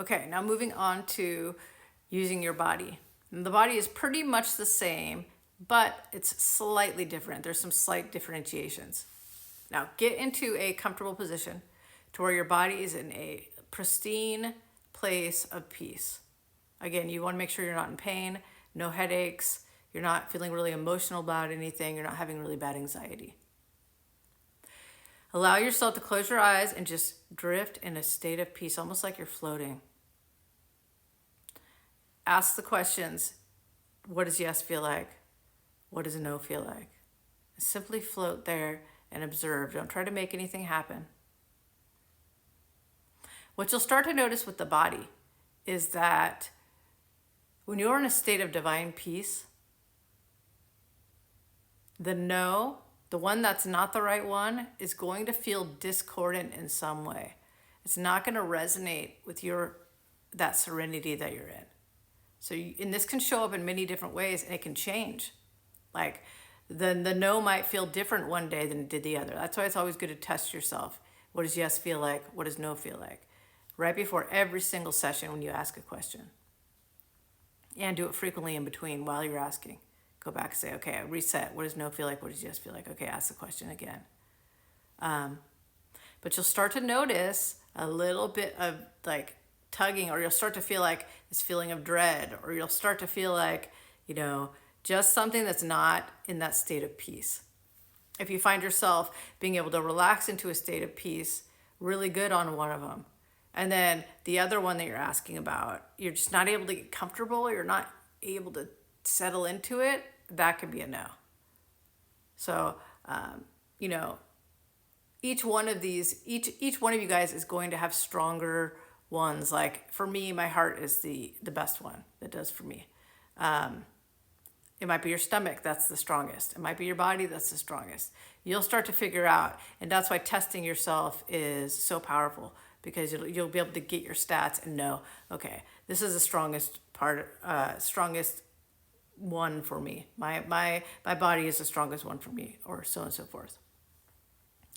Okay, now moving on to using your body. And the body is pretty much the same, but it's slightly different. There's some slight differentiations. Now get into a comfortable position to where your body is in a pristine place of peace. Again, you want to make sure you're not in pain, no headaches, you're not feeling really emotional about anything, you're not having really bad anxiety. Allow yourself to close your eyes and just drift in a state of peace, almost like you're floating. Ask the questions, what does yes feel like? What does no feel like? Simply float there and observe. Don't try to make anything happen. What you'll start to notice with the body is that when you're in a state of divine peace, the no, the one that's not the right one, is going to feel discordant in some way. It's not going to resonate with that serenity that you're in. So and this can show up in many different ways, and it can change. Like the no might feel different one day than it did the other. That's why it's always good to test yourself. What does yes feel like? What does no feel like? Right before every single session when you ask a question. And do it frequently in between while you're asking. Go back and say, okay, reset. What does no feel like? What does yes feel like? Okay, ask the question again. But you'll start to notice a little bit of like tugging, or you'll start to feel like this feeling of dread, or you'll start to feel like, just something that's not in that state of peace. If you find yourself being able to relax into a state of peace, really good on one of them, and then the other one that you're asking about, you're just not able to get comfortable, you're not able to settle into it, that could be a no. So, each one of these, each one of you guys is going to have stronger ones. Like for me, my heart is the best one that does for me. It might be your stomach, that's the strongest. It might be your body, that's the strongest. You'll start to figure out, and that's why testing yourself is so powerful, because you'll be able to get your stats and know, okay, this is the strongest one for me. My body is the strongest one for me, or so on and so forth.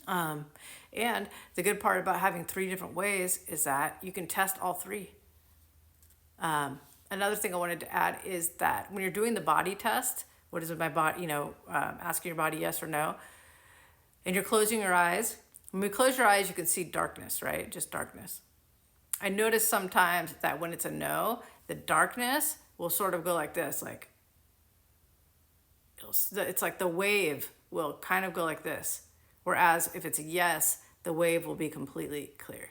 And the good part about having 3 different ways is that you can test all 3. Another thing I wanted to add is that when you're doing the body test, what is it, my body, asking your body yes or no, and you're closing your eyes. When we close your eyes, you can see darkness, right? Just darkness. I notice sometimes that when it's a no, the darkness will sort of go like this, like, it's like the wave will kind of go like this. Whereas if it's a yes, the wave will be completely clear.